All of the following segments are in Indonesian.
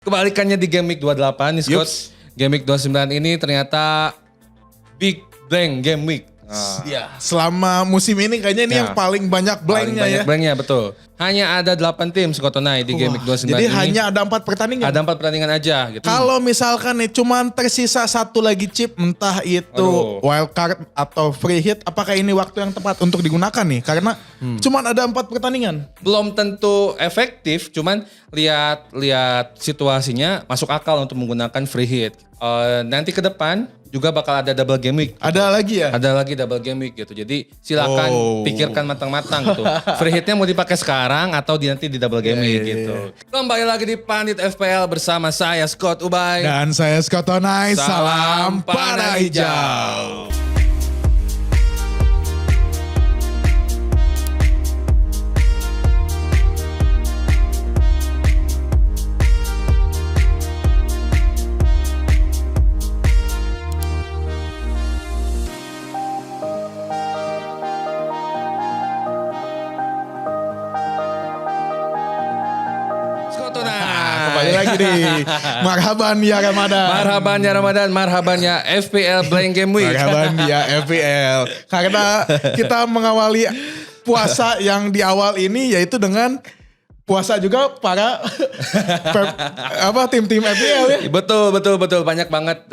Kebalikannya di Game Week 28 nih Scott. Yups. Game Week 29 ini ternyata Big Blank Game Week. Ya, selama musim ini kayaknya ini Ya. yang paling banyak blanknya ya. Blanknya betul. Hanya ada 8 tim Scott Tonai di Game Week 29 Jadi ini. hanya ada 4 pertandingan. Ada 4 pertandingan aja gitu. Kalau misalkan nih cuman tersisa satu lagi chip, entah itu wild card atau free hit, apakah ini waktu yang tepat untuk digunakan nih? Karena cuman ada 4 pertandingan. Belum tentu efektif, cuman lihat situasinya masuk akal untuk menggunakan free hit. Nanti ke depan juga bakal ada double game week. Ada lagi ya? Ada lagi double game week gitu. Jadi silakan pikirkan matang-matang gitu. Free hitnya mau dipakai sekarang atau nanti di double game week gitu. Kembali lagi di Pandit FPL bersama saya Scott Ubay. Dan saya Scott Tonai, salam panah hijau. Scott Tonai. Kembali lagi nih. Marhaban ya Ramadan. Marhaban ya Ramadan, marhaban ya FPL Blank Game Week. Marhaban ya FPL. Karena kita mengawali puasa yang di awal ini yaitu dengan puasa juga para tim-tim FPL ya. Betul banyak banget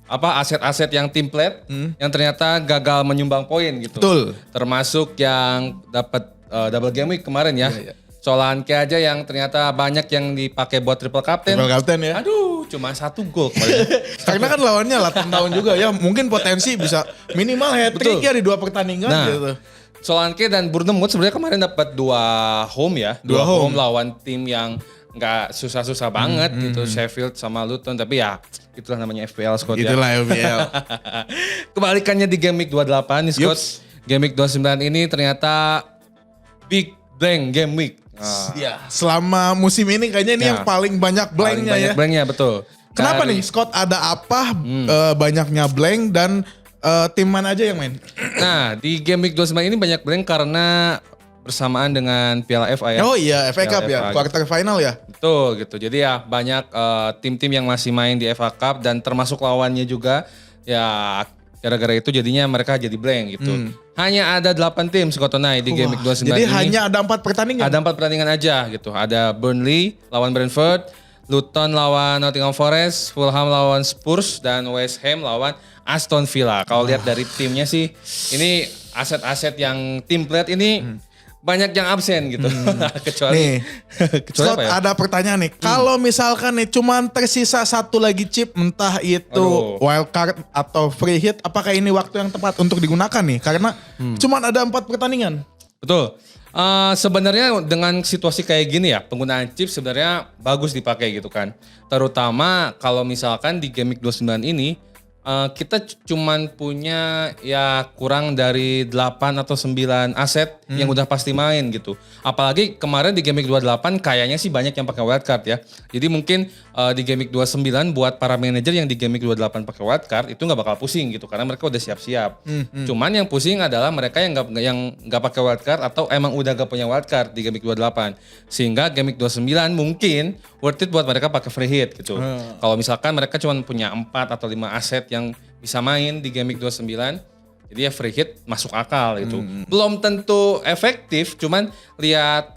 aset-aset yang template yang ternyata gagal menyumbang poin gitu. Betul. Termasuk yang dapat double game week kemarin ya. Solanke aja yang ternyata banyak yang dipakai buat triple captain. Triple captain ya. Aduh, cuma 1 gol kemarin. Karena kan lawannya 8 tahun juga ya. Mungkin potensi bisa minimal hat-trick ya di 2 pertandingan gitu. Solanke dan Bournemouth sebenarnya kemarin dapat 2 home ya. 2 home lawan tim yang nggak susah-susah banget gitu. Sheffield sama Luton. Tapi ya itulah namanya FPL Scott ya. Itulah FPL. Kebalikannya di Game Week 28 nih Scott. Game Week 29 ini ternyata Big Blank Game Week. Ya, selama musim ini kayaknya ini yang paling banyak blanknya ya. Blanknya betul. Kenapa nih Scott, ada apa banyaknya blank dan tim mana aja yang main? Nah, di Game Week 29 ini banyak blank karena bersamaan dengan Piala FA ya. Oh iya, FA Cup Piala ya, FA quarter final ya. Betul gitu. Jadi ya banyak tim-tim yang masih main di FA Cup dan termasuk lawannya juga ya gara-gara itu jadinya mereka jadi blank gitu. Hanya ada 8 tim Scott Tonai di Game Week 29 Jadi ini. hanya ada 4 pertandingan. Ada 4 pertandingan aja gitu. Ada Burnley lawan Brentford, Luton lawan Nottingham Forest, Fulham lawan Spurs, dan West Ham lawan Aston Villa. Kalau lihat dari timnya sih, ini aset-aset yang template ini banyak yang absen gitu. kecuali Scott, apa ya? ada pertanyaan nih. Kalau misalkan nih cuman tersisa satu lagi chip, entah itu wild card atau free hit, apakah ini waktu yang tepat untuk digunakan nih? Karena cuman ada 4 pertandingan. Betul. Sebenarnya dengan situasi kayak gini ya, penggunaan chip sebenarnya bagus dipakai gitu kan. Terutama kalau misalkan di Game Week 29 ini kita cuman punya ya kurang dari 8 atau 9 aset yang udah pasti main gitu. Apalagi kemarin di Game Week 28 kayaknya sih banyak yang pakai wildcard ya. Jadi mungkin di Game Week 29 buat para manajer yang di Game Week 28 pakai wildcard itu nggak bakal pusing gitu karena mereka udah siap-siap. Cuman yang pusing adalah mereka yang nggak pakai wildcard atau emang udah gak punya wildcard di Game Week 28. Sehingga Game Week 29 mungkin worth it buat mereka pakai free hit gitu. Kalau misalkan mereka cuma punya 4 atau 5 aset yang bisa main di Game Week 29, jadi ya free hit masuk akal gitu. Belum tentu efektif, cuman lihat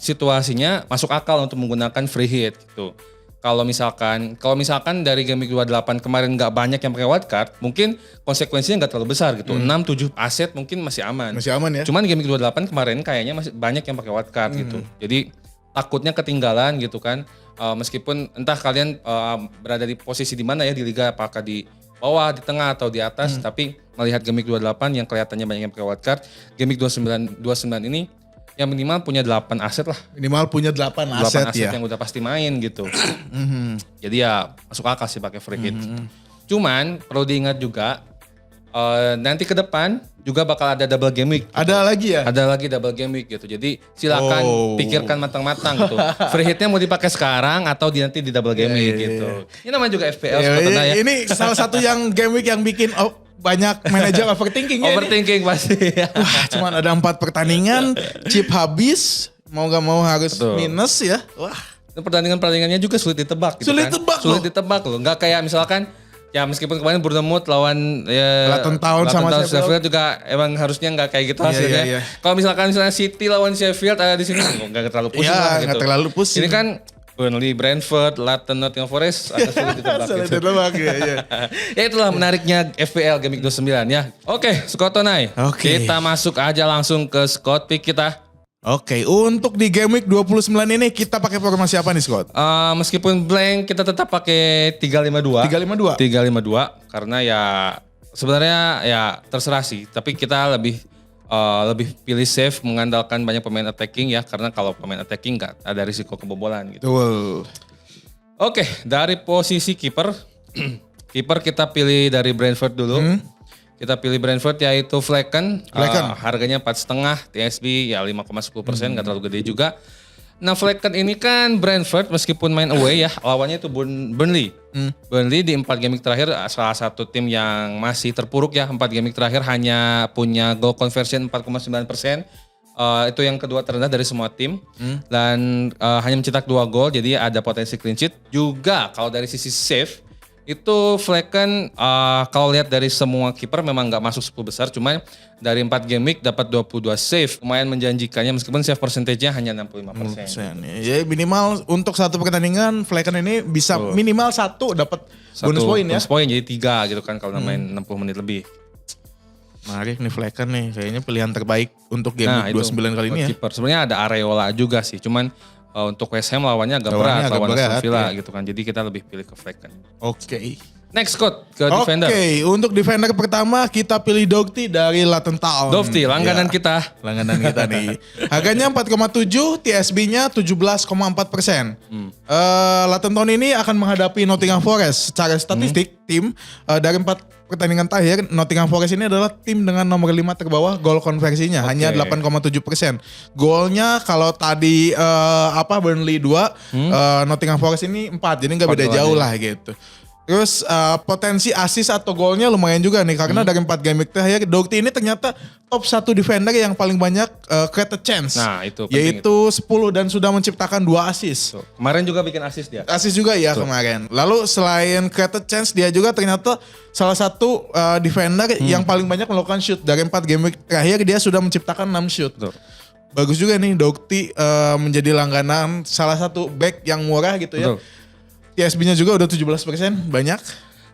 situasinya masuk akal untuk menggunakan free hit gitu. Kalau misalkan dari Game Week 28 kemarin nggak banyak yang pakai wildcard, mungkin konsekuensinya nggak terlalu besar gitu. 6-7 aset mungkin masih aman. Masih aman ya. Cuman Game Week 28 kemarin kayaknya masih banyak yang pakai wildcard gitu. Jadi takutnya ketinggalan gitu kan. Meskipun entah kalian berada di posisi di mana ya di liga, apakah di bawah, di tengah atau di atas, tapi melihat Game Week 28 yang kelihatannya banyak yang pakai wildcard, Game Week 29 ini yang minimal punya 8 aset lah. Minimal punya 8 aset ya. Yang udah pasti main gitu. Jadi ya masuk akal sih pakai free hit. Cuman perlu diingat juga nanti ke depan juga bakal ada double game week. Ada lagi ya? Ada lagi double game week gitu. Jadi silakan pikirkan matang-matang gitu. Free hitnya mau dipakai sekarang atau nanti di double game week gitu. Ini namanya juga FPL sebetulnya ya. Ini salah satu yang game week yang bikin banyak manajer overthinking ya. Overthinking pasti. Wah, cuman ada 4 pertandingan, chip habis, mau gak mau harus minus ya. Wah. Dan pertandingannya juga sulit ditebak gitu Sulit kan. tebak Sulit loh. ditebak loh. Nggak kayak misalkan ya meskipun kemarin Bournemouth lawan Laton Town sama Sheffield juga emang harusnya nggak kayak gitu Iya, hasilnya. iya. Kalau misalnya City lawan Sheffield ada di sini nggak terlalu pusing Iya, lah nggak gitu. terlalu pusing. Ini kan Burnley, Brentford, Luton, Nottingham Forest agak sulit ditebak Sulit gitu. ditebak ya. Ya itulah menariknya FPL Game Week 29 ya. Oke, Scott Tonai. Oke. Kita masuk aja langsung ke Scott pick kita. Oke, untuk di Game Week 29 ini kita pakai formasi apa nih, Scott? Meskipun blank kita tetap pakai 352. 352. 352 karena ya sebenarnya ya terserah sih, tapi kita lebih pilih safe mengandalkan banyak pemain attacking ya, karena kalau pemain attacking nggak ada risiko kebobolan gitu. Betul. Oke, dari posisi kiper kiper kita pilih dari Brentford dulu. Kita pilih Brentford yaitu Flecken. Harganya 4,5, TSB ya 5,10%, nggak terlalu gede juga. Nah Flecken ini kan Brentford meskipun main away ya, lawannya itu Burnley. Burnley di 4 game week terakhir salah satu tim yang masih terpuruk ya. 4 game week terakhir hanya punya goal conversion 4,9%. Itu yang kedua terendah dari semua tim. Dan hanya mencetak 2 gol, jadi ada potensi clean sheet. Juga kalau dari sisi save, itu Flecken kalau lihat dari semua kiper memang nggak masuk 10 besar, cuman dari 4 game week dapat 22 save, lumayan menjanjikannya meskipun save percentage-nya hanya 65%. Ya minimal untuk satu pertandingan Flecken ini bisa minimal satu dapat bonus poin ya. Bonus poin jadi 3 gitu kan kalau main 60 menit lebih. Menarik nih Flecken nih, kayaknya pilihan terbaik untuk game week 29 kali ini ya. Kiper sebenarnya ada Areola juga sih, cuman untuk West Ham lawannya agak berat lawan Aston Villa gitu kan. Jadi kita lebih pilih ke Flecken. Oke. Next Scott ke defender. Oke, untuk defender pertama kita pilih Doherty dari Luton Town. Doherty langganan kita. Langganan kita nih. Harganya 4,7, TSB-nya 17,4%. Luton Town ini akan menghadapi Nottingham Forest. Secara statistik tim dari 4 pertandingan terakhir Nottingham Forest ini adalah tim dengan nomor 5 terbawah gol konversinya, hanya 8,7%. Golnya kalau tadi Burnley 2, Nottingham Forest ini 4, jadi nggak beda jauh lah gitu. Terus potensi assist atau golnya lumayan juga nih, karena dari 4 game week terakhir Doherty ini ternyata top 1 defender yang paling banyak create chance. Nah, itu penting yaitu 10 dan sudah menciptakan 2 assist. Kemarin juga bikin assist dia. Assist juga ya kemarin. Lalu selain create chance, dia juga ternyata salah satu defender yang paling banyak melakukan shoot. Dari 4 game week terakhir dia sudah menciptakan 6 shoot. Betul. Bagus juga nih Doherty menjadi langganan salah satu back yang murah gitu ya. Betul. TSB-nya juga udah 17%, banyak.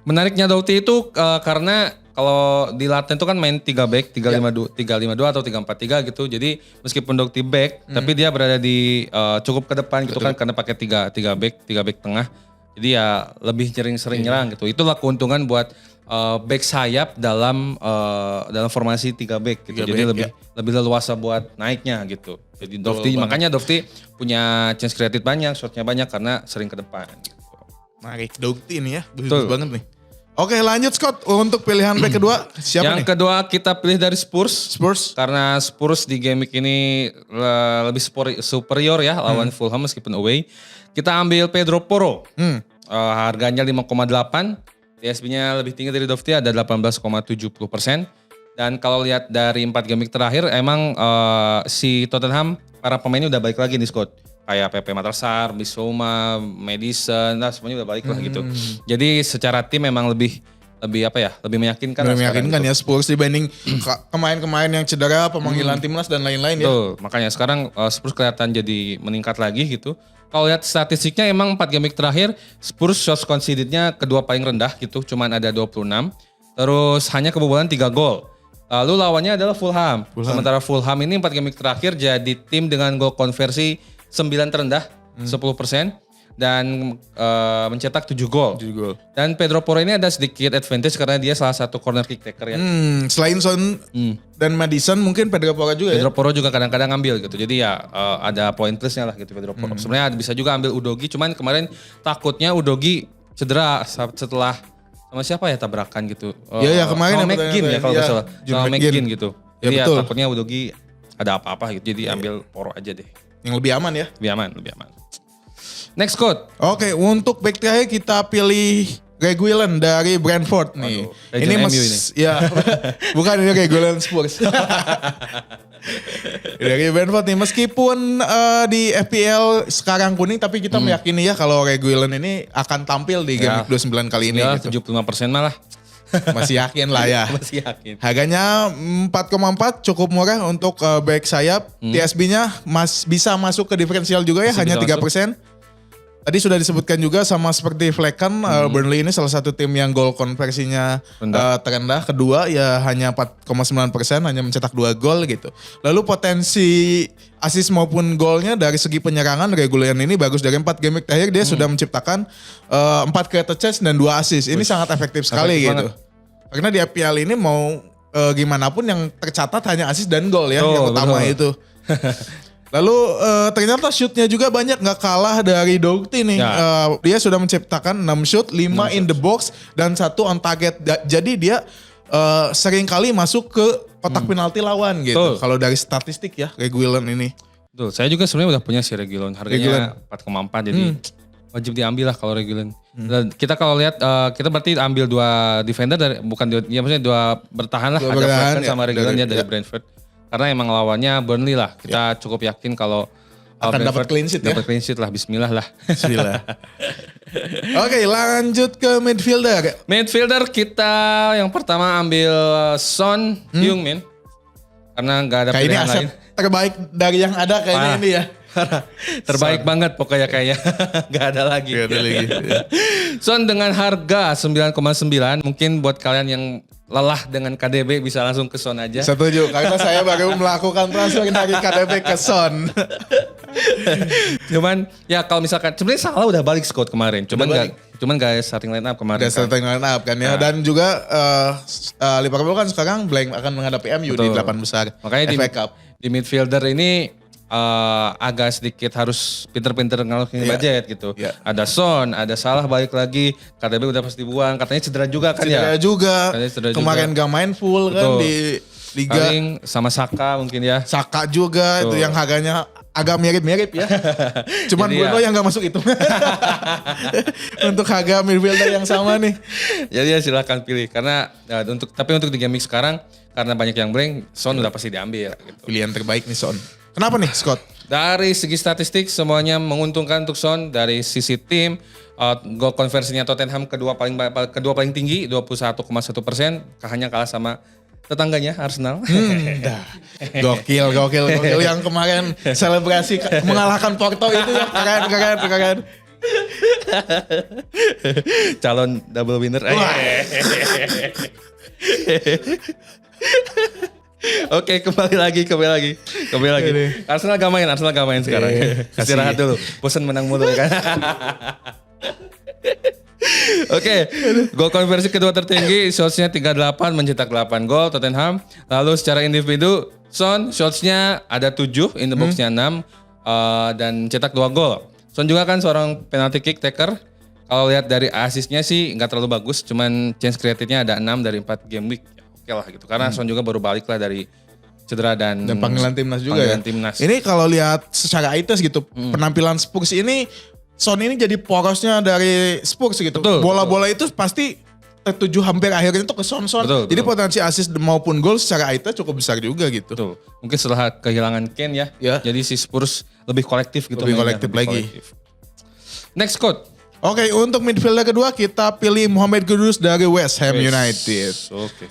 Menariknya Doherty itu karena kalau di Latin itu kan main 3 back, 352 atau 343 gitu. Jadi meskipun Doherty back, tapi dia berada di cukup ke depan gitu kan, karena pakai 3 back tengah. Jadi ya lebih sering nyerang gitu. Itulah keuntungan buat back sayap dalam formasi 3 back gitu. Jadi lebih leluasa buat naiknya gitu. Jadi makanya Doherty punya chance kreatif banyak, shotnya banyak karena sering ke depan. Gitu. Menarik, Doherty ini ya, bagus banget nih. Oke lanjut Scott, untuk pilihan back kedua siapa yang nih? kedua kita pilih dari Spurs. Karena Spurs di game week ini lebih superior ya lawan Fulham meskipun away. Kita ambil Pedro Porro. Harganya 5,8. TSB-nya lebih tinggi dari Doherty, ada 18,70%. Dan kalau lihat dari 4 game week terakhir emang si Tottenham para pemainnya udah balik lagi nih Scott. Kayak Pepe Matasar, Bissouma, Madison, semuanya udah balik lah gitu. Jadi secara tim memang lebih meyakinkan. Lebih meyakinkan ya Spurs dibanding kemarin-kemarin yang cedera, pemanggilan timnas dan lain-lain ya. Betul, makanya sekarang Spurs kelihatan jadi meningkat lagi gitu. Kalau lihat statistiknya emang 4 game week terakhir Spurs shots conceded-nya kedua paling rendah gitu, cuman ada 26. Terus hanya kebobolan 3 gol. Lalu lawannya adalah Fulham. Sementara Fulham ini 4 game week terakhir jadi tim dengan gol konversi 9 terendah, 10%. Dan mencetak 7 gol. Dan Pedro Porro ini ada sedikit advantage karena dia salah satu corner kick taker ya. Selain Son dan Madison mungkin Pedro Porro juga Pedro Porro juga kadang-kadang ngambil gitu. Jadi ya ada point plusnya lah gitu Pedro Porro. Sebenarnya bisa juga ambil Udogi, cuman kemarin takutnya Udogi cedera setelah sama siapa ya tabrakan gitu. Iya kemarin sama McGinn ya kalau nggak salah. Sama McGinn gitu. Jadi ya takutnya Udogi ada apa-apa gitu. Jadi ambil Porro aja deh. Yang lebih aman ya. Lebih aman. Next Scott. Oke, untuk back terakhir kita pilih Reguilon dari Brentford nih. Ini ya bukan ini Reguilon Spurs. Dari Brentford nih, meskipun di FPL sekarang kuning, tapi kita meyakini ya kalau Reguilon ini akan tampil di Game Week 29 kali ini. Ya, Gitu. 75% malah. Masih yakin lah ya. Masih yakin. Harganya 4,4 cukup murah untuk back sayap. TSB-nya bisa masuk ke diferensial juga ya, Masih hanya bisa 3%. Tadi sudah disebutkan juga sama seperti Flecken, Burnley ini salah satu tim yang gol konversinya terendah. Kedua ya hanya 4,9%, hanya mencetak 2 gol gitu. Lalu potensi assist maupun golnya dari segi penyerangan Reguilon ini bagus. Dari 4 game week terakhir dia sudah menciptakan 4 created chance dan 2 assist. Ini sangat efektif sekali efektif gitu. Karena di FPL ini mau gimana pun yang tercatat hanya assist dan gol ya, yang utama itu. Lalu ternyata shootnya juga banyak, gak kalah dari Dougherty nih. Ya. Dia sudah menciptakan 6 shoot, 5 in the box dan 1 on target. Jadi dia sering kali masuk ke kotak penalti lawan gitu. Kalau dari statistik ya Reguilon ini. Betul. Saya juga sebenarnya udah punya si Reguilon. Harganya 4,4 jadi wajib diambil lah kalau Reguilon. Dan kita kalau lihat kita berarti ambil 2 defender dari ya maksudnya 2 bertahan lah, ada Flecken sama Reguilon ya dari Brentford. Karena emang lawannya Burnley lah. Kita cukup yakin kalau akan dapat clean sheet ya. Dapat clean sheet lah, bismillah lah. Bismillah. Oke, lanjut ke midfielder. Midfielder kita yang pertama ambil Son Heung-min. Karena nggak ada Kayak ini pilihan aset lain. terbaik dari yang ada kayaknya ini ya. Terbaik banget pokoknya kayaknya. Gak ada lagi. Gak ada lagi. Son dengan harga 9,9. Mungkin buat kalian yang lelah dengan KDB bisa langsung ke Son aja. Setuju, karena saya baru melakukan transfer dari KDB ke Son. Cuman ya kalau misalkan sebenarnya Salah udah balik squad kemarin. Cuman gak starting line up kemarin. Udah starting line up kan ya. Dan juga Liverpool kan sekarang blank akan menghadapi MU di 8 besar. Makanya FA Cup. Di midfielder ini agak sedikit harus pinter-pinter ngalokin budget gitu. Ada Son, ada Salah balik lagi, KDB udah pasti buang, katanya cedera juga kan ya. Cedera juga. Kemarin gak main full kan di Liga. Paling sama Saka mungkin ya. Saka juga itu yang harganya agak mirip-mirip ya. Cuman Bruno yang gak masuk itu. Untuk harga midfielder yang sama nih. Jadi ya silahkan pilih karena tapi untuk di game week sekarang karena banyak yang blank, Son udah pasti diambil gitu. Pilihan terbaik nih Son. Kenapa nih Scott? Dari segi statistik semuanya menguntungkan untuk Son. Dari sisi tim, gol konversinya Tottenham kedua paling tinggi 21,1%, hanya kalah sama tetangganya Arsenal. Gokil yang kemarin selebrasi mengalahkan Porto itu ya keren. Calon double winner. Oke, kembali lagi. Arsenal gak main sekarang. Istirahat dulu. Bosan menang mulu kan. Oke, gol konversi kedua tertinggi, shotsnya 38 mencetak 8 gol Tottenham. Lalu secara individu, Son shotsnya ada 7, in the boxnya 6 dan mencetak 2 gol. Son juga kan seorang penalty kick taker. Kalau lihat dari asisnya sih nggak terlalu bagus, cuman chance created-nya ada 6 dari 4 game week. Oke lah gitu. Karena Son juga baru balik lah dari cedera dan panggilan timnas juga ya. Timnas. Ini kalau lihat secara itas gitu, penampilan Spurs ini Son ini jadi porosnya dari Spurs gitu. Bola-bola itu pasti tertuju hampir akhirnya itu ke Son. Jadi potensi assist maupun gol secara itas cukup besar juga gitu. Betul. Mungkin setelah kehilangan Kane ya. Jadi si Spurs lebih kolektif gitu. Lebih kolektif lagi. Next quote. Oke, untuk midfielder kedua kita pilih Mohamed Kudus dari West Ham United.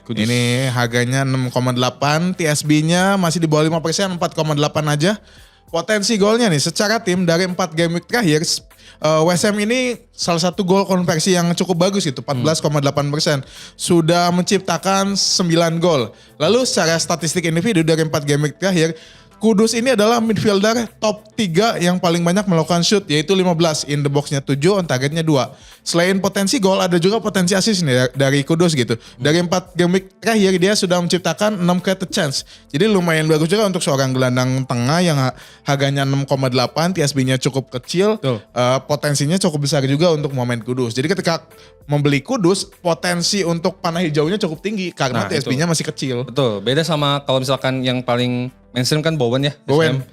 Kudus. Ini harganya 6,8, TSB-nya masih di bawah 5%, 4,8 aja. Potensi golnya nih secara tim dari 4 game week terakhir, West Ham ini salah satu gol konversi yang cukup bagus gitu, 14,8%. Sudah menciptakan 9 gol. Lalu secara statistik individu dari 4 game week terakhir, Kudus ini adalah midfielder top 3 yang paling banyak melakukan shoot, yaitu 15, in the box-nya 7, on targetnya 2. Selain potensi gol, ada juga potensi assist nih dari Kudus gitu. Dari 4 game week terakhir dia sudah menciptakan 6 created chance. Jadi lumayan bagus juga untuk seorang gelandang tengah yang harganya 6,8, TSB-nya cukup kecil, potensinya cukup besar juga untuk Mohamed Kudus. Jadi ketika membeli Kudus, potensi untuk panah hijaunya cukup tinggi karena TSB-nya masih kecil. Betul, beda sama kalau misalkan yang paling mainstream kan Bowen ya. Bowen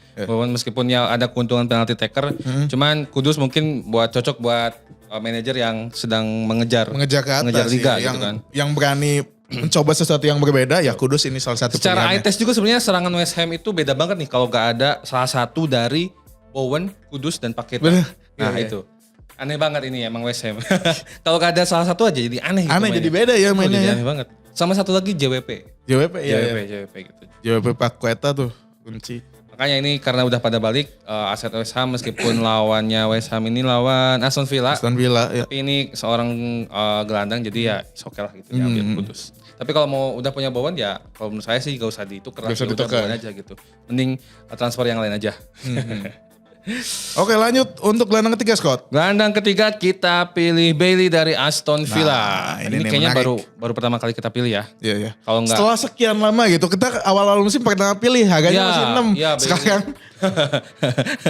meskipun ya ada keuntungan penalti taker, cuman Kudus mungkin cocok buat manajer yang sedang mengejar ke atas, liga yang, gitu kan. Yang berani mencoba sesuatu yang berbeda, ya Kudus ini salah satu Secara eye pilihannya. test juga sebenarnya serangan West Ham itu beda banget nih kalau gak ada salah satu dari Bowen, Kudus dan Paqueta. Bener. Nah Iya, iya. itu. Aneh banget ini emang West Ham. Kalau gak ada salah satu aja jadi aneh gitu Aneh, mainnya. jadi beda ya Oh, mainnya jadi ya. aneh banget. Sama satu lagi JWP. JWP ya. JWP gitu. JWP Paqueta tuh kunci. Makanya ini karena udah pada balik aset West Ham meskipun lawannya West Ham ini lawan Aston Villa. Aston Villa ya. Tapi ini seorang gelandang jadi ya oke lah gitu ya ambil Kudus. Tapi kalau mau udah punya Bowen ya kalau menurut saya sih gak usah ditukar. Gak usah Udah ditukar. Bowen aja gitu. Mending transfer yang lain aja. Oke, lanjut untuk gelandang ketiga, Scott. Gelandang ketiga kita pilih Bailey dari Aston Villa. Nah, ini nih kayaknya menarik. baru pertama kali kita pilih ya. Iya, iya. Kalau enggak Setelah sekian lama gitu, kita awal-awal musim pertama pilih harganya Iya, masih 6. iya, Bailey. Sekarang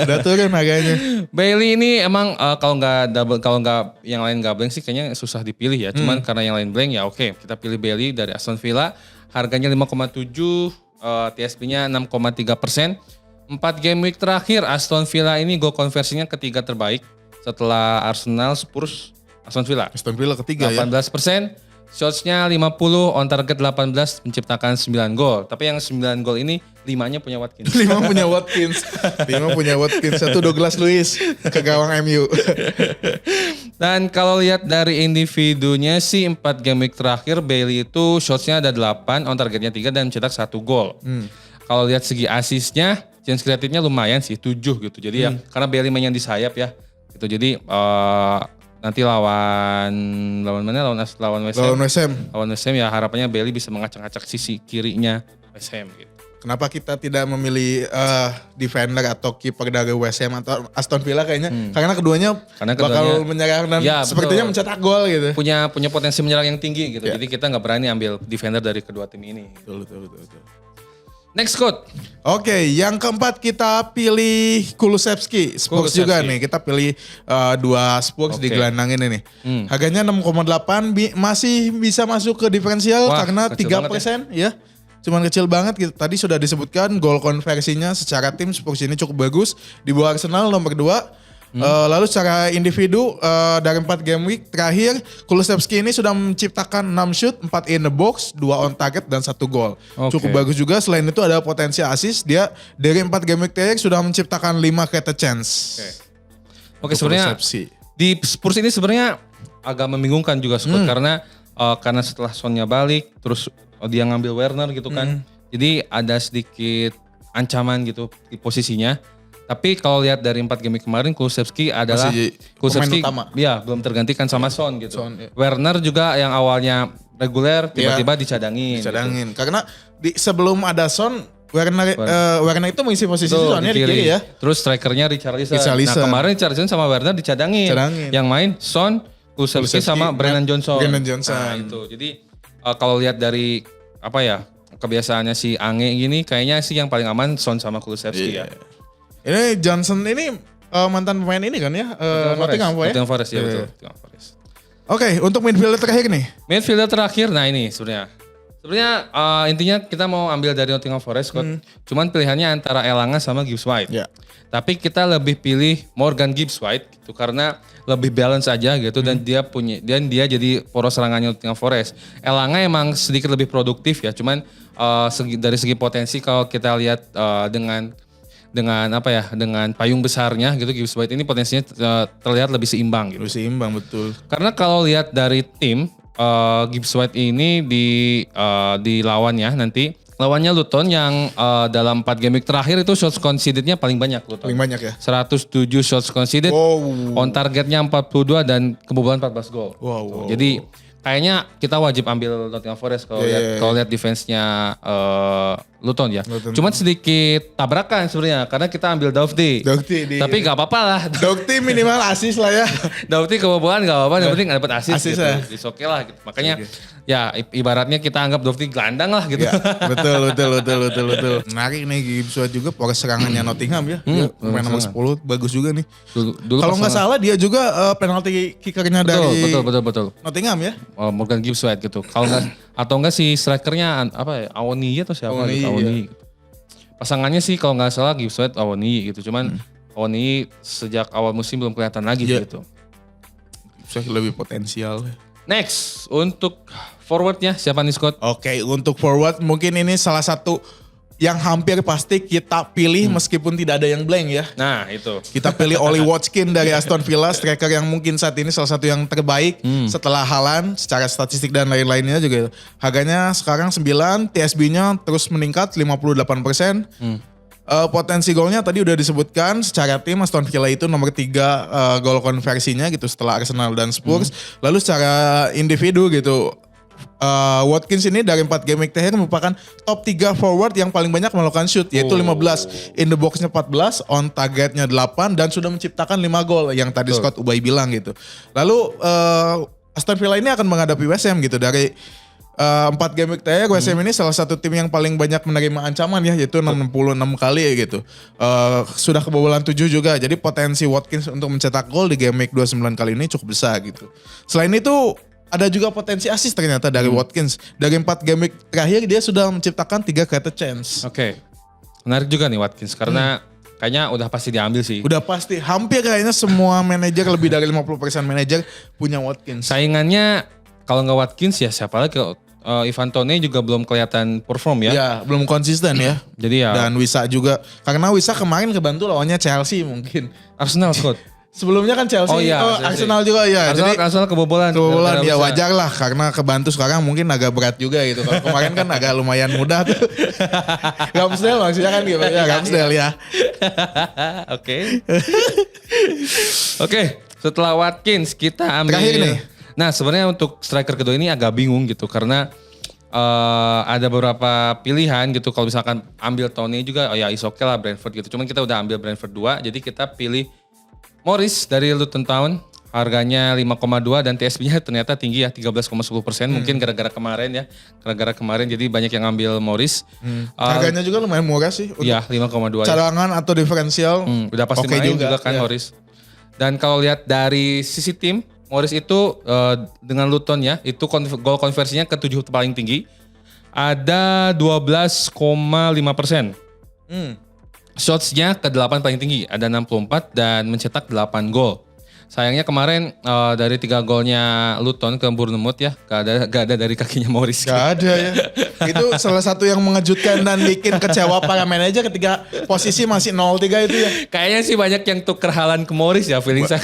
udah turun harganya. Bailey ini emang kalau nggak yang lain nggak blank sih kayaknya susah dipilih ya. Cuman karena yang lain blank ya oke, kita pilih Bailey dari Aston Villa. Harganya 5,7, TSP-nya 6,3%. 4 game week terakhir Aston Villa ini goal konversinya ketiga terbaik setelah Arsenal, Spurs, Aston Villa. Aston Villa ketiga ya. 18%, shots-nya 50, on target 18, menciptakan 9 gol. Tapi yang 9 gol ini 5-nya punya Watkins. 5 punya Watkins. 5 punya Watkins. 1 Douglas Luiz ke gawang MU. Dan kalau lihat dari individunya sih 4 game week terakhir Bailey itu shots-nya ada 8, on targetnya 3 dan mencetak 1 gol. Kalau lihat segi asisnya, chance creative-nya lumayan sih 7 gitu. Jadi ya karena Bailey mainnya di sayap ya. Gitu. Jadi nanti lawan mana? Lawan West Ham. Lawan West Ham. Lawan West Ham ya harapannya Bailey bisa mengacak-acak sisi kirinya West Ham gitu. Kenapa kita tidak memilih defender atau kiper dari West Ham atau Aston Villa kayaknya? Karena keduanya bakal menyerang dan Ya, sepertinya betul. mencetak gol gitu. Punya potensi menyerang yang tinggi gitu. Ya. Jadi kita nggak berani ambil defender dari kedua tim ini. Betul. Next code. Oke, yang keempat kita pilih Kulusevski. Spurs Kulusevski. juga nih. Kita pilih 2 Spurs di Oke. gelandang ini nih. Harganya 6,8 masih bisa masuk ke diferensial Wah, karena kecil 3% ya. Cuman kecil banget gitu. Tadi sudah disebutkan gol konversinya secara tim Spurs ini cukup bagus. Di bawah Arsenal nomor 2. Lalu secara individu dari 4 game week terakhir Kulusevski ini sudah menciptakan 6 shoot, 4 in the box, 2 on target dan 1 gol. Oke. Cukup bagus juga. Selain itu ada potensi assist. Dia dari 4 game week terakhir sudah menciptakan 5 created chance. Oke, sebenarnya Kulusevski. di Spurs ini sebenarnya agak membingungkan juga Scott karena setelah Sonnya balik terus dia ngambil Werner gitu kan. Jadi ada sedikit ancaman gitu di posisinya. Tapi kalau lihat dari 4 game kemarin Kulusevski adalah Masih Kulusevski pemain utama. ya belum tergantikan sama Son gitu. Son, ya. Werner juga yang awalnya reguler tiba-tiba dicadangin. Dicadangin. Karena sebelum ada Son, Werner itu mengisi posisi Betul, Sonnya di kiri ya. Terus strikernya Richarlison. Richarlison. Nah kemarin Richarlison sama Werner dicadangin. Dicadangin. Yang main Son, Kulusevski sama Brennan Johnson. Brennan Johnson. Nah itu. Jadi kalau lihat dari apa ya kebiasaannya si Ange gini kayaknya sih yang paling aman Son sama Kulusevski ya. Ini Johnson ini mantan pemain ini kan ya? Nottingham Forest ya? Nottingham Forest ya Iya. betul. Nottingham Forest. Oke, untuk midfielder terakhir nih. Midfielder terakhir, nah ini sebenarnya. Sebenarnya intinya kita mau ambil dari Nottingham Forest, Scott. Cuman pilihannya antara Elanga sama Gibbs White. Ya. Tapi kita lebih pilih Morgan Gibbs White gitu karena lebih balance aja gitu dan dia jadi poros serangannya Nottingham Forest. Elanga emang sedikit lebih produktif ya, cuman dari segi potensi kalau kita lihat dengan payung besarnya gitu Gibbs White ini potensinya terlihat lebih seimbang gitu. Lebih seimbang betul. Karena kalau lihat dari tim Gibbs White ini di lawannya nanti lawannya Luton yang dalam 4 game week terakhir itu shots conceded-nya paling banyak Luton. Paling banyak ya. 107 shots conceded, Wow. on targetnya 42 dan kebobolan 14 gol. Wow. Jadi kayaknya kita wajib ambil Nottingham Forest kalau lihat defense-nya Luton ya. Luton. Cuman sedikit tabrakan sebenarnya karena kita ambil Doughty. Tapi gak apa-apa lah. Doughty minimal assist lah ya. Doughty kebobolan gak apa-apa, yang penting dapat assist Assist gitu. ya. It's okay lah gitu. Makanya ya ibaratnya kita anggap Doughty gelandang lah gitu. Ya, betul. Menarik nih Gibbs White juga poros serangannya Nottingham ya. Dia pemain nomor 10 bagus juga nih. Dulu Kalau pas nggak salah dia juga penalti kickernya dari betul. Nottingham ya. Morgan Gibbs White gitu. Kalau enggak si strikernya apa ya? Awoniyi atau siapa Awoniyi, gitu. Awoniyi. Gitu. Pasangannya sih kalau nggak salah Gibbs White Awoniyi gitu. Cuman Awoniyi sejak awal musim belum kelihatan lagi Iya. gitu. Gibbs White lebih potensial. Next untuk forwardnya siapa nih Scott? Oke, untuk forward mungkin ini salah satu yang hampir pasti kita pilih meskipun tidak ada yang blank ya. Nah itu. Kita pilih Oli Watkins dari Aston Villa, striker yang mungkin saat ini salah satu yang terbaik setelah Haaland secara statistik dan lain-lainnya juga. Harganya sekarang 9, TSB-nya terus meningkat 58%. Potensi golnya tadi udah disebutkan secara tim Aston Villa itu nomor 3 gol konversinya gitu setelah Arsenal dan Spurs. Lalu secara individu gitu Watkins ini dari 4 game week terakhir merupakan top 3 forward yang paling banyak melakukan shoot yaitu 15, in the box-nya 14, on targetnya 8 dan sudah menciptakan 5 gol yang tadi Scott Ubay bilang gitu. Lalu Aston Villa ini akan menghadapi West Ham gitu dari 4 game week terakhir West Ham ini salah satu tim yang paling banyak menerima ancaman ya yaitu 66 kali gitu. Sudah kebobolan 7 juga. Jadi potensi Watkins untuk mencetak gol di game week 29 kali ini cukup besar gitu. Selain itu ada juga potensi assist ternyata dari Watkins. Dari 4 game week terakhir dia sudah menciptakan 3 created chance. Oke. Menarik juga nih Watkins karena kayaknya udah pasti diambil sih. Udah pasti hampir kayaknya semua manajer lebih dari 50% manajer punya Watkins. Saingannya kalau nggak Watkins ya siapa lagi? Ivan Toney juga belum kelihatan perform ya. Ya, belum konsisten ya. Jadi ya. Dan Wisa juga. Karena Wisa kemarin kebantu lawannya Chelsea mungkin. Arsenal Scott. Sebelumnya kan Chelsea, Chelsea. Arsenal juga ya. Arsenal kebobolan. Kebobolan ya wajar lah karena kebantu sekarang mungkin agak berat juga gitu. Kalau kemarin kan agak lumayan mudah tuh. Ramsdale maksudnya kan gitu ya, Ramsdale ya. Oke. Oke, setelah Watkins kita ambil. Terakhir nih. Nah sebenarnya untuk striker kedua ini agak bingung gitu karena ada beberapa pilihan gitu. Kalau misalkan ambil Tony juga, ya is okay lah Brentford gitu. Cuman kita udah ambil Brentford 2, jadi kita pilih Morris dari Luton Town, harganya 5,2 dan TSB-nya ternyata tinggi ya 13,10%. Mungkin gara-gara kemarin jadi banyak yang ambil Morris. Harganya juga lumayan murah sih. Iya 5,2. Cadangan atau diferensial. Udah pasti main juga kan ya. Morris. Dan kalau lihat dari sisi tim, Morris itu dengan Luton ya, itu gol konversinya ke-7 paling tinggi. Ada 12,5%. Shots-nya ke-8 paling tinggi, ada 64 dan mencetak 8 gol. Sayangnya kemarin dari 3 golnya Luton ke Bournemouth ya, gak ada dari kakinya Morris. Gak ada ya. Itu salah satu yang mengejutkan dan bikin kecewa para manajer ketika posisi masih 0-3 itu ya. Kayaknya sih banyak yang tuker Haaland ke Morris ya, feeling saya.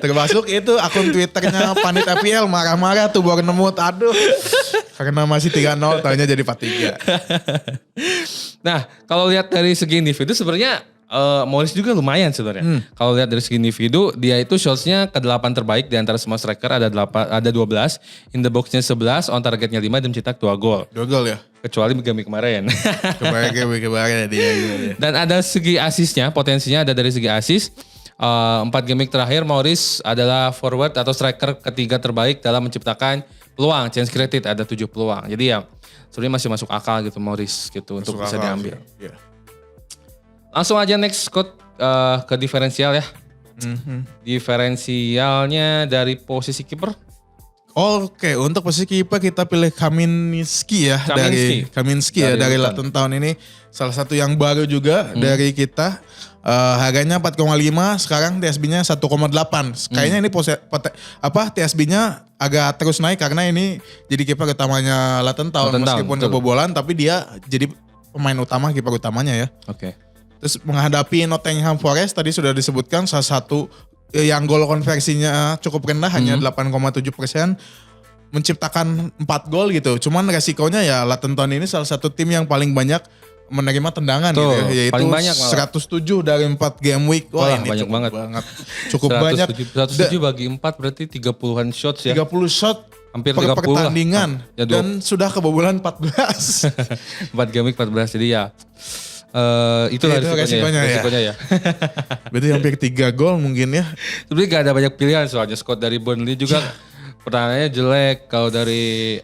Termasuk itu akun Twitternya Panit FPL marah-marah tuh Bournemouth. Aduh. Karena masih 3-0 tahunya jadi 4-3. Nah, kalau lihat dari segi individu sebenarnya Morris juga lumayan sebenarnya. Kalau lihat dari segi individu, dia itu shots-nya ke-8 terbaik di antara semua striker, ada 12, in the box-nya 11, on targetnya 5 dan mencetak 2 gol. 2 gol ya? Kecuali game kemarin. Kemarin dia. Dan ada segi asisnya, potensinya ada dari segi asis. 4 game terakhir Morris adalah forward atau striker ketiga terbaik dalam menciptakan peluang, chance created ada 7 peluang. Jadi ya sebenarnya masih masuk akal gitu Morris gitu untuk bisa diambil. Ya. Langsung aja next Scott ke diferensial ya. Diferensialnya dari posisi kiper. Oke, untuk posisi kiper kita pilih Kaminski ya. Kaminski ya dari Luton Town ini salah satu yang baru juga dari kita. Harganya 4,5, sekarang TSB-nya 1,8. Kayaknya ini TSB-nya agak terus naik karena ini jadi kiper utamanya Luton Town meskipun kebobolan tapi dia jadi pemain utama, kiper utamanya ya. Oke. Terus menghadapi Nottingham Forest tadi sudah disebutkan salah satu yang gol konversinya cukup rendah hanya 8,7%. Menciptakan 4 gol gitu. Cuman resikonya ya Luton Town ini salah satu tim yang paling banyak menerima tendangan gitu ya, yaitu paling banyak 107 dari 4 game week. Wah ini banyak banget. Cukup banyak. 107 bagi 4 berarti 30-an shots ya. 30 shot hampir per 30 pertandingan ya, dan sudah kebobolan 14. 4 game week 14 jadi ya itulah risikonya ya. Berarti hampir 3 gol mungkin ya. Sebenarnya gak ada banyak pilihan soalnya Scott dari Burnley juga pertahanannya jelek. Kalau dari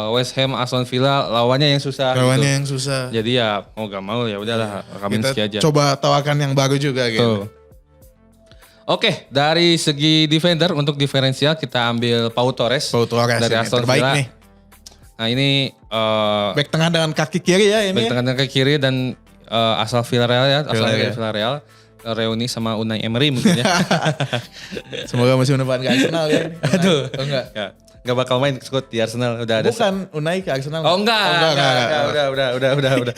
West Ham, Aston Villa lawannya yang susah. Jadi ya mau gak mau ya udahlah Kaminski aja. Coba tawarkan yang baru juga gitu. Oke, dari segi defender untuk diferensial kita ambil Pau Torres dari Aston Villa. Nih. Nah ini back tengah dengan kaki kiri ya ini. Back tengah dengan kaki kiri dan asal Villarreal ya, Villarreal. reuni sama Unai Emery mungkin ya. Semoga musim depan ke Arsenal ya. Aduh. Oh, enggak. Ya, nggak bakal main Scott di Arsenal udah ada. Bukan Unai ke Arsenal. Oh enggak. Udah.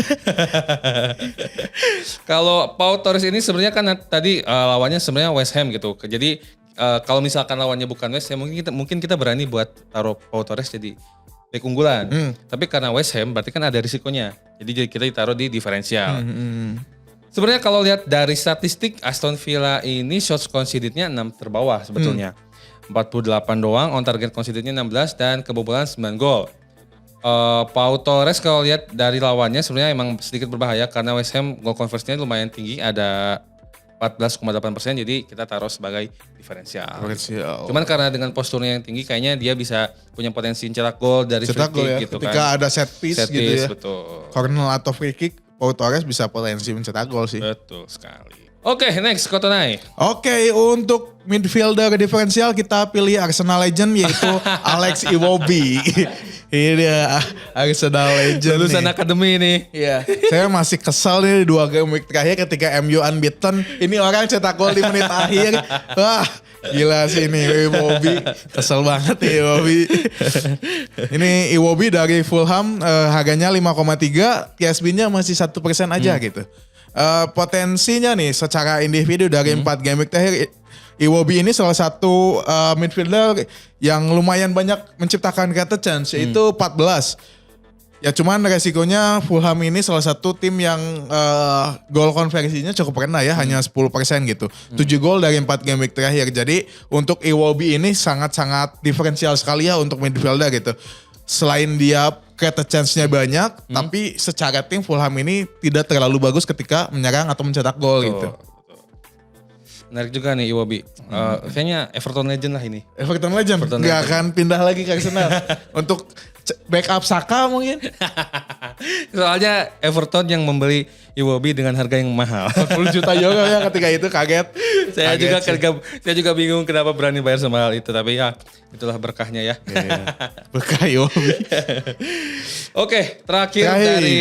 Kalau Pau Torres ini sebenarnya kan tadi lawannya sebenarnya West Ham gitu. Jadi kalau misalkan lawannya bukan West Ham mungkin kita berani buat taruh Pau Torres jadi back unggulan. Tapi karena West Ham berarti kan ada risikonya. Jadi kita ditaruh di diferensial. Sebenarnya kalau lihat dari statistik Aston Villa ini shots conceded-nya 6 terbawah sebetulnya. 48 doang, on target conceded-nya 16 dan kebobolan 9 gol. Pau Torres kalau lihat dari lawannya sebenarnya emang sedikit berbahaya karena West Ham goal conversion-nya lumayan tinggi, ada 14,8%, jadi kita taruh sebagai diferensial. Cuman karena dengan posturnya yang tinggi kayaknya dia bisa punya potensi cetak gol dari free kick ya. gitu Ketika kan. ada set piece gitu ya. Betul. Corner atau free kick, Pau Torres bisa potensi mencetak gol sih. Betul sekali. Oke, next Kotonai. Oke, untuk midfielder diferensial kita pilih Arsenal legend yaitu Alex Iwobi. Ini dia Arsenal legend. Lulusan akademi nih. Iya, saya masih kesal nih 2 game week terakhir ketika MU unbeaten. Ini orang cetak gol di menit akhir. Wah, gila sih ini Iwobi. Kesel banget nih Iwobi. Ini Iwobi dari Fulham, harganya 5,3, TSB-nya masih 1% aja gitu. Potensinya nih secara individu dari 4 game week terakhir, Iwobi ini salah satu midfielder yang lumayan banyak menciptakan created chance, yaitu 14. Ya cuman resikonya Fulham ini salah satu tim yang gol konversinya cukup rendah ya, hanya 10% gitu. 7 gol dari 4 game week terakhir. Jadi untuk Iwobi ini sangat-sangat diferensial sekali ya untuk midfielder gitu. Selain dia created chance-nya banyak, tapi secara tim Fulham ini tidak terlalu bagus ketika menyerang atau mencetak gol gitu. Menarik juga nih Iwobi. Kayaknya Everton legend lah ini. Everton legend nggak akan pindah lagi ke Arsenal untuk backup Saka mungkin. Soalnya Everton yang membeli Iwobi dengan harga yang mahal. 40 juta euro ya ketika itu, kaget. Saya juga bingung kenapa berani bayar semahal itu, tapi ya itulah berkahnya ya. Berkah Iwobi. Oke, terakhir dari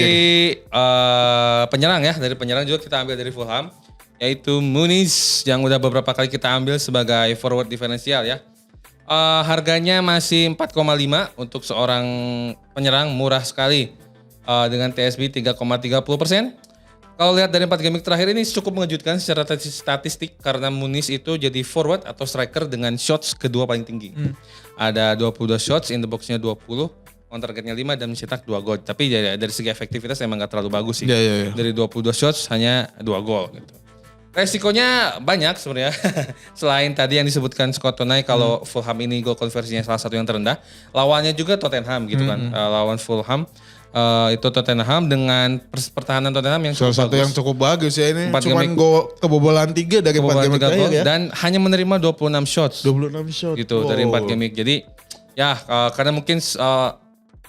penyerang ya. Dari penyerang juga kita ambil dari Fulham, yaitu Muniz yang udah beberapa kali kita ambil sebagai forward diferensial ya. Harganya masih 4,5 untuk seorang penyerang, murah sekali. Dengan TSB 3,30%. Kalau lihat dari 4 game terakhir ini cukup mengejutkan secara statistik karena Muniz itu jadi forward atau striker dengan shots kedua paling tinggi. Ada 22 shots, in the box-nya 20, on targetnya 5 dan mencetak 2 gol. Tapi dari segi efektivitas emang gak terlalu bagus sih. Dari 22 shots hanya 2 gol gitu. Resikonya banyak sebenarnya. Selain tadi yang disebutkan Scott Tonai, kalau Fulham ini gol konversinya salah satu yang terendah. Lawannya juga Tottenham gitu kan. Lawan Fulham itu Tottenham dengan pertahanan Tottenham yang salah satu yang cukup bagus ya ini. 4 cuman gol kebobolan 3 dari 4 game terakhir ya. Dan hanya menerima 26 shots. 26 shot. Gitu dari 4 game. Jadi ya karena mungkin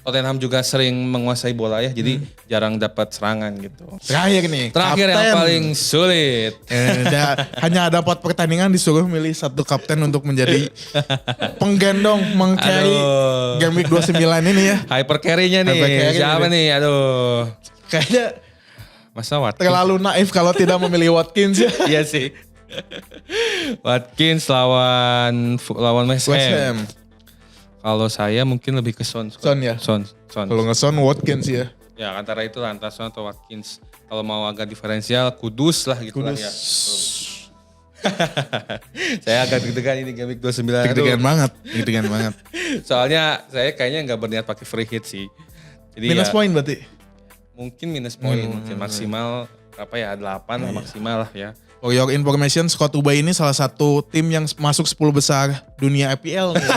Tottenham juga sering menguasai bola ya, jadi jarang dapat serangan gitu. Terakhir nih, Terakhir yang paling sulit. Hanya ada 4 pertandingan disuruh milih 1 kapten untuk menjadi penggendong, meng-carry game week 29 ini ya. Hyper carry-nya nih, siapa nih? Aduh. Kayaknya masa Watkins terlalu naif kalau tidak memilih Watkins ya. Iya sih. Watkins lawan West Ham. Kalau saya mungkin lebih ke Son. Son ya? Son. Kalau nge-Son Watkins ya. Ya antara itu lah, antara Son atau Watkins. Kalau mau agak diferensial, Kudus lah gitu lah ya. Saya agak deg-degan ini game week 29. Deg-degan banget. Soalnya saya kayaknya nggak berniat pakai free hit sih. Jadi minus poin berarti? Mungkin minus poin. Mungkin maksimal 8 lah maksimal lah ya. For your information, Scott Ubay ini salah satu tim yang masuk 10 besar dunia IPL nih.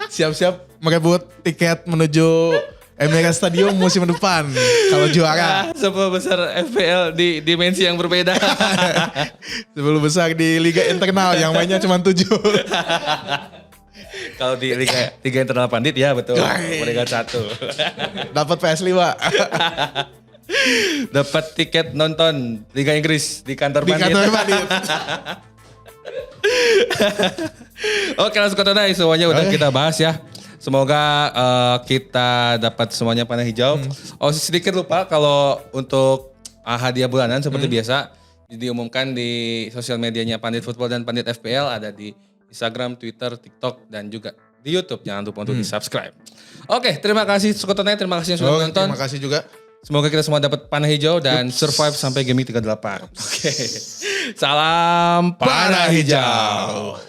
Siap-siap merebut tiket menuju Emirates Stadium musim depan kalau juara. 10 besar FPL di dimensi yang berbeda. 10 besar di Liga Internal yang mainnya cuma 7. Kalau di Liga Internal Pandit ya betul. Peringkat 1. Dapat PS5. Dapat tiket nonton Liga Inggris di kantor Pandit. Oke, langsung ke Tonai, semuanya udah kita bahas ya. Semoga kita dapat semuanya panah hijau. Oh sedikit lupa kalau untuk hadiah bulanan seperti biasa diumumkan di sosial medianya Pandit Football dan Pandit FPL, ada di Instagram, Twitter, TikTok, dan juga di YouTube. Jangan lupa untuk di-subscribe. Oke, terima kasih Skotonnya, terima kasih yang sudah menonton. Terima kasih juga. Semoga kita semua dapat panah hijau dan survive sampai game 38. Oke. Salam panah hijau.